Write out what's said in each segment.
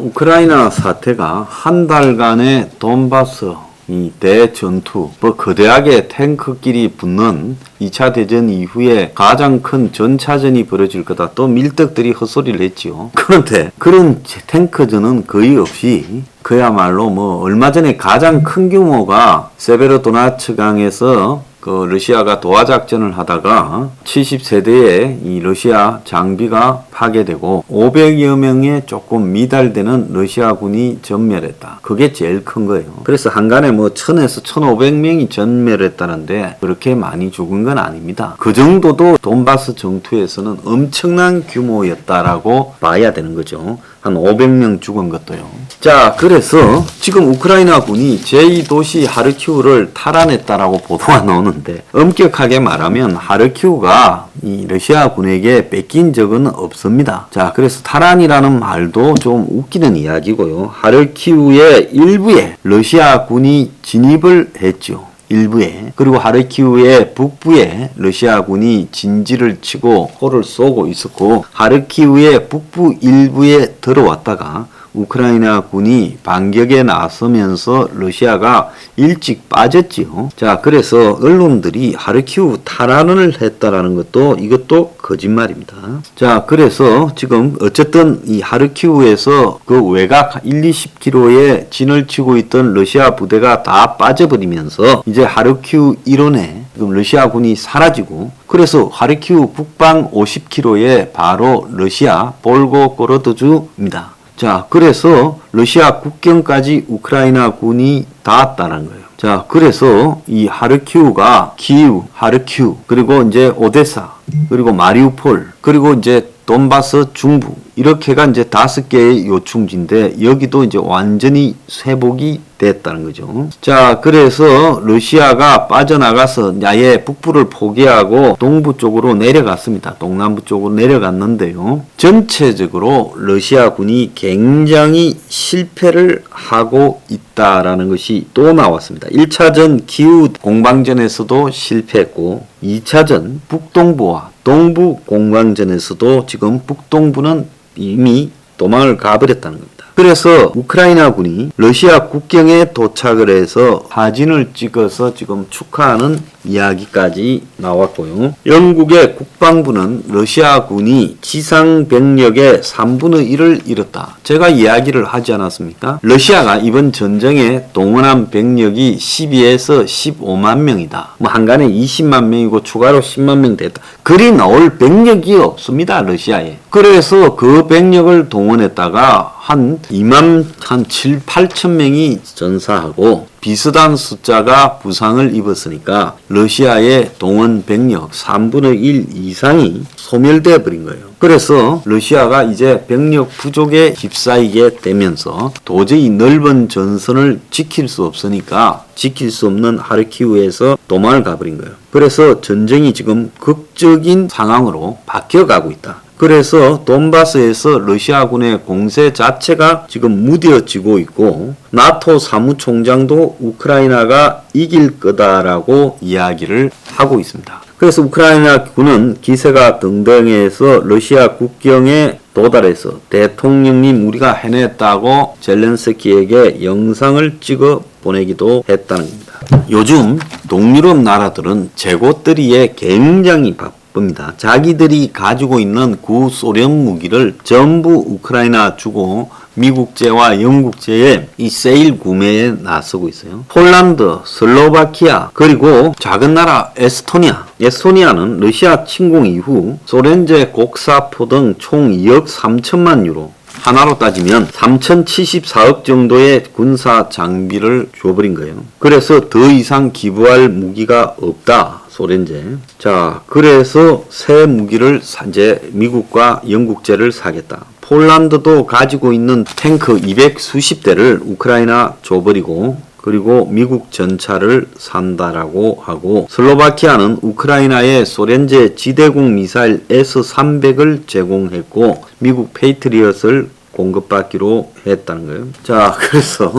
우크라이나 사태가 한 달간의 돈바스 이 대전투, 거대하게 탱크끼리 붙는 2차 대전 이후에 가장 큰 전차전이 벌어질 거다. 또 밀떡들이 헛소리를 했지요. 그런데 그런 탱크전은 거의 없이 그야말로 얼마 전에 가장 큰 규모가 세베로도네츠강에서 러시아가 도하작전을 하다가 70세대의 이 러시아 장비가 파괴되고 500여 명의 조금 미달되는 러시아군이 전멸했다. 그게 제일 큰 거예요. 그래서 한간에 1000에서 1500명이 전멸했다는데 그렇게 많이 죽은 건 아닙니다. 그 정도도 돈바스 전투에서는 엄청난 규모였다라고 봐야 되는 거죠. 한 500명 죽은 것도요. 자, 그래서 지금 우크라이나 군이 제2도시 하르키우를 탈환했다라고 보도가 나오는데 엄격하게 말하면 하르키우가 이 러시아 군에게 뺏긴 적은 없습니다. 자, 그래서 탈환이라는 말도 좀 웃기는 이야기고요. 하르키우의 일부에 러시아 군이 진입을 했죠. 일부에. 그리고 하르키우의 북부에 러시아군이 진지를 치고 포를 쏘고 있었고 하르키우의 북부 일부에 들어왔다가 우크라이나 군이 반격에 나서면서 러시아가 일찍 빠졌지요. 자, 그래서 언론들이 하르키우 탈환을 했다라는 것도 이것도 거짓말입니다. 자, 그래서 지금 어쨌든 이 하르키우에서 그 외곽 1-20km에 진을 치고 있던 러시아 부대가 다 빠져버리면서 이제 하르키우 일원에 지금 러시아군이 사라지고 그래서 하르키우 북방 50km에 바로 러시아 볼고고로드주입니다. 자, 그래서 러시아 국경까지 우크라이나 군이 닿았다는 거예요. 자, 그래서 이 하르키우가 키이우, 하르키우, 그리고 이제 오데사, 그리고 마리우폴, 그리고 이제 돈바스 중부 이렇게가 이제 5개의 요충지인데 여기도 이제 완전히 회복이 됐다는 거죠. 자, 그래서 러시아가 빠져나가서 아예 북부를 포기하고 동부 쪽으로 내려갔습니다. 동남부 쪽으로 내려갔는데요. 전체적으로 러시아군이 굉장히 실패를 하고 있다라는 것이 또 나왔습니다. 1차전 기후 공방전에서도 실패했고 2차전 북동부와 동부 공방전에서도 지금 북동부는 이미 도망을 가버렸다는 겁니다. 그래서 우크라이나 군이 러시아 국경에 도착을 해서 사진을 찍어서 지금 축하하는 이야기까지 나왔고요. 영국의 국방부는 러시아 군이 지상 병력의 3분의 1을 잃었다. 제가 이야기를 하지 않았습니까? 러시아가 이번 전쟁에 동원한 병력이 12에서 15만 명이다. 한간에 20만 명이고 추가로 10만 명 됐다. 그리 나올 병력이 없습니다. 러시아에. 그래서 그 병력을 동원했다가 한 7, 8천 명이 전사하고 비슷한 숫자가 부상을 입었으니까 러시아의 동원 병력 3분의 1 이상이 소멸되어 버린 거예요. 그래서 러시아가 이제 병력 부족에 휩싸이게 되면서 도저히 넓은 전선을 지킬 수 없으니까 지킬 수 없는 하르키우에서 도망을 가버린 거예요. 그래서 전쟁이 지금 극적인 상황으로 바뀌어가고 있다. 그래서 돈바스에서 러시아군의 공세 자체가 지금 무뎌지고 있고 나토 사무총장도 우크라이나가 이길 거다라고 이야기를 하고 있습니다. 그래서 우크라이나 군은 기세가 등등해서 러시아 국경에 도달해서 대통령님 우리가 해냈다고 젤렌스키에게 영상을 찍어 보내기도 했다는 겁니다. 요즘 동유럽 나라들은 재고들이에 굉장히 바쁩니다. 자기들이 가지고 있는 구소련 무기를 전부 우크라이나 주고 미국제와 영국제의 이 세일 구매에 나서고 있어요. 폴란드, 슬로바키아, 그리고 작은 나라 에스토니아. 에스토니아는 러시아 침공 이후 소련제 곡사포 등 총 2억 3천만 유로. 하나로 따지면 3,074억 정도의 군사 장비를 줘버린 거예요. 그래서 더 이상 기부할 무기가 없다. 소련제. 자, 그래서 새 무기를 이제 미국과 영국제를 사겠다. 폴란드도 가지고 있는 탱크 200 수십 대를 우크라이나 줘버리고 그리고 미국 전차를 산다라고 하고 슬로바키아는 우크라이나에 소련제 지대공 미사일 S-300을 제공했고 미국 페이트리엇을 공급받기로 했다는 거예요. 자, 그래서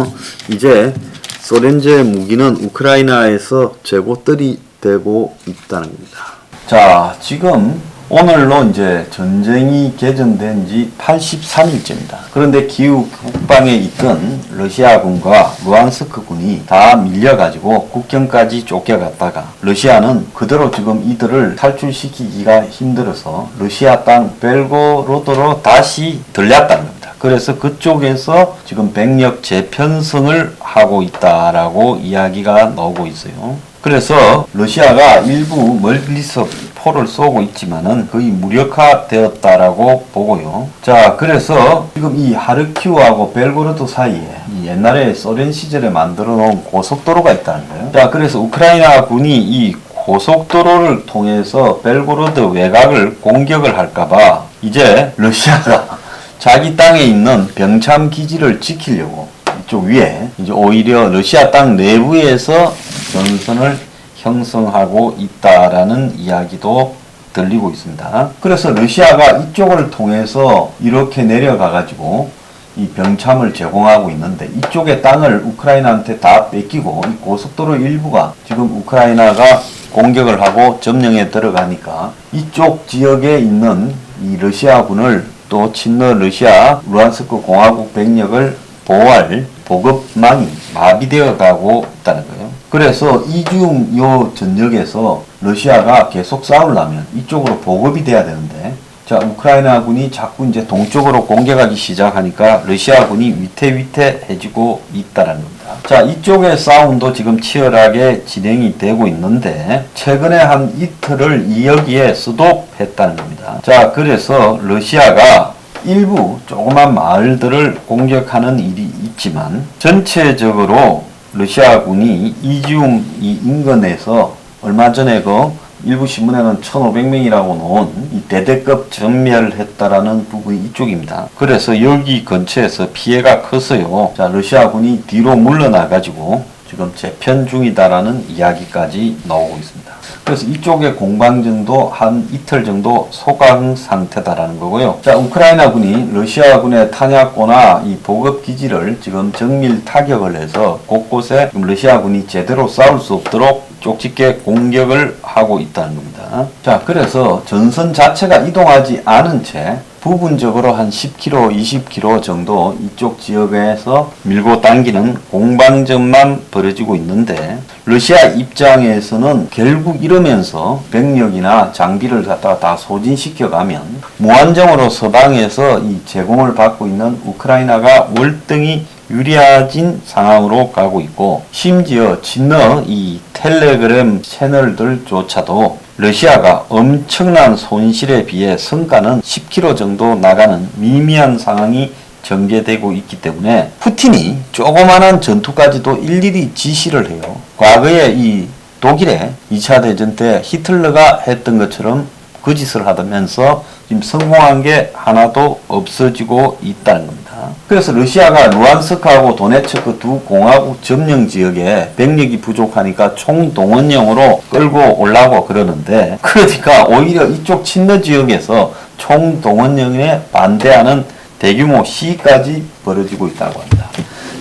이제 소련제 무기는 우크라이나에서 재고들이 되고 있다는 겁니다. 자, 지금 오늘로 이제 전쟁이 개전된 지 83일째입니다. 그런데 기후 국방에 있던 러시아군과 루안스크 군이 다 밀려가지고 국경까지 쫓겨갔다가 러시아는 그대로 지금 이들을 탈출시키기가 힘들어서 러시아 땅 벨고로드로 다시 들렸다는 겁니다. 그래서 그쪽에서 지금 병력 재편성을 하고 있다라고 이야기가 나오고 있어요. 그래서 러시아가 일부 멀리서 포를 쏘고 있지만은 거의 무력화되었다라고 보고요. 자, 그래서 지금 이 하르키우하고 벨고로드 사이에 옛날에 소련 시절에 만들어 놓은 고속도로가 있다는 거예요. 자, 그래서 우크라이나 군이 이 고속도로를 통해서 벨고로드 외곽을 공격을 할까봐 이제 러시아가 자기 땅에 있는 병참 기지를 지키려고 이쪽 위에 이제 오히려 러시아 땅 내부에서 전선을 형성하고 있다라는 이야기도 들리고 있습니다. 그래서 러시아가 이쪽을 통해서 이렇게 내려가 가지고 이 병참을 제공하고 있는데 이쪽의 땅을 우크라이나한테 다 뺏기고 이 고속도로 일부가 지금 우크라이나가 공격을 하고 점령에 들어가니까 이쪽 지역에 있는 이 러시아군을 또 친러 러시아 루안스크 공화국 병력을 보호할 보급망이 마비되어 가고 있다는 거예요. 그래서 이중 요 전역에서 러시아가 계속 싸우려면 이쪽으로 보급이 돼야 되는데, 자, 우크라이나군이 자꾸 이제 동쪽으로 공격하기 시작하니까 러시아군이 위태위태해지고 있다는 겁니다. 자, 이쪽의 싸움도 지금 치열하게 진행이 되고 있는데 최근에 한 이틀을 여기에 스톱했다는 겁니다. 자, 그래서 러시아가 일부 조그만 마을들을 공격하는 일이 있지만 전체적으로 러시아군이 이지움 이 인근에서 얼마 전에 그 일부 신문에는 1,500명이라고 놓은 이 대대급 전멸했다라는 부분이 이쪽입니다. 그래서 여기 근처에서 피해가 커서요. 자, 러시아군이 뒤로 물러나가지고 지금 재편 중이다라는 이야기까지 나오고 있습니다. 그래서 이쪽의 공방전도 한 이틀 정도 소강 상태다라는 거고요. 자, 우크라이나군이 러시아군의 탄약고나 이 보급기지를 지금 정밀 타격을 해서 곳곳에 러시아군이 제대로 싸울 수 없도록 쪽집게 공격을 하고 있다는 겁니다. 자, 그래서 전선 자체가 이동하지 않은 채 부분적으로 한 10km, 20km 정도 이쪽 지역에서 밀고 당기는 공방전만 벌어지고 있는데 러시아 입장에서는 결국 이러면서 병력이나 장비를 갖다가 다 소진시켜가면 무한정으로 서방에서 이 제공을 받고 있는 우크라이나가 월등히 유리해진 상황으로 가고 있고, 심지어 친러 이 텔레그램 채널들조차도 러시아가 엄청난 손실에 비해 성과는 10km 정도 나가는 미미한 상황이 전개되고 있기 때문에 푸틴이 조그마한 전투까지도 일일이 지시를 해요. 과거에 이 독일의 2차 대전 때 히틀러가 했던 것처럼 그 짓을 하면서 지금 성공한 게 하나도 없어지고 있다는 겁니다. 그래서 러시아가 루안스크하고 도네츠크 두 공화국 점령 지역에 병력이 부족하니까 총동원령으로 끌고 오려고 그러는데, 그러니까 오히려 이쪽 친러 지역에서 총동원령에 반대하는 대규모 시위까지 벌어지고 있다고 합니다.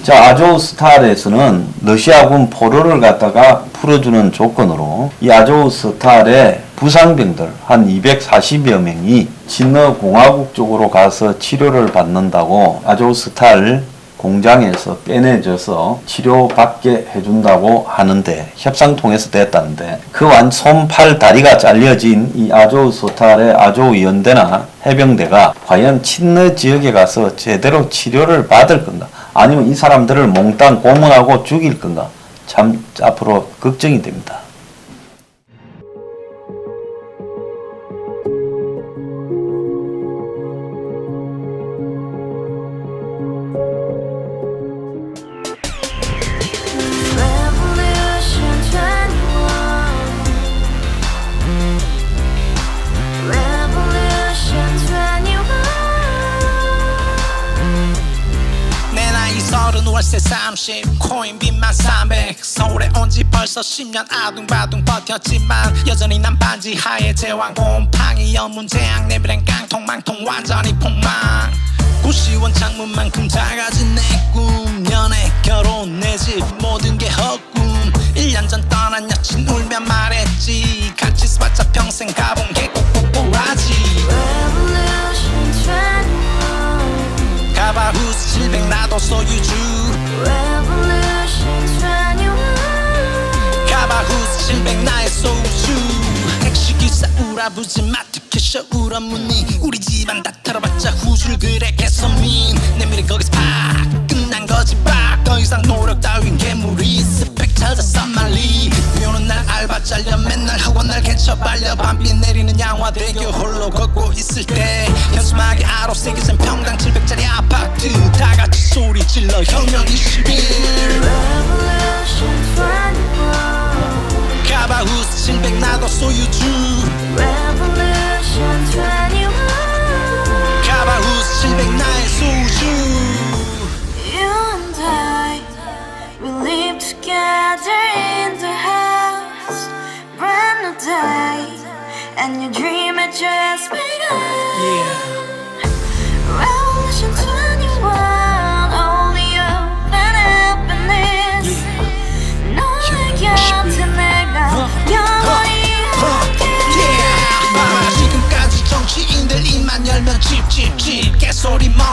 자, 아조우스탈에서는 러시아군 포로를 갖다가 풀어주는 조건으로 이 아조우스탈의 부상병들 한 240여 명이 친러 공화국 쪽으로 가서 치료를 받는다고 아조우스탈 공장에서 빼내줘서 치료받게 해준다고 하는데, 협상 통해서 됐다는데, 그 손, 팔, 다리가 잘려진 이 아조우스탈의 아조우연대나 해병대가 과연 친러 지역에 가서 제대로 치료를 받을 건가, 아니면 이 사람들을 몽땅 고문하고 죽일 건가, 참 앞으로 걱정이 됩니다. 월세 30 코인빚만 300 서울에 온 지 벌써 10년 아둥바둥 버텼지만 여전히 난 반지 하에 제왕 곰팡이 연문제약 내비랑 깡통망통 완전히 폭망 90원 창문만큼 작아진 내 꿈 연애 결혼 내 집 모든 게 헛꿈 1년 전 떠난 여친 울며 말했지 같이 써봤자 평생 가본 게 꼭꼭꼭하지 소유주 Revolution 21 가바후스 700 나의 소유주 택시기사 우라부지 마트캐셔 울어문니 우리 집안 다 털어봤자 후줄 그래 개선민 내 미래 거기서 팍 끝난 거지 팍더 이상 노력 따윈 괴물이 스펙 찾아서 말리 비오는 날 알바 잘려 맨날 학원 날 개쳐 발려 밤비 내리는 양화대교 홀로 걷고 있을 때 현수막에 아로 새겨진 평당 700짜리 아파트 다 같이 소리 질러 혁명 21 Revolution 21 가바후스 700 나도 소유주 Revolution 21 가바후스 700 나의 소유주 You and I, we live together in the house. Brand new day, and your dream had just begun. Yeah. Revolution 21, only open happiness. 너의 곁에 내가 영원히 함께. 지금까지 정치인들 입만 열면 찝찝찝 개소리 멍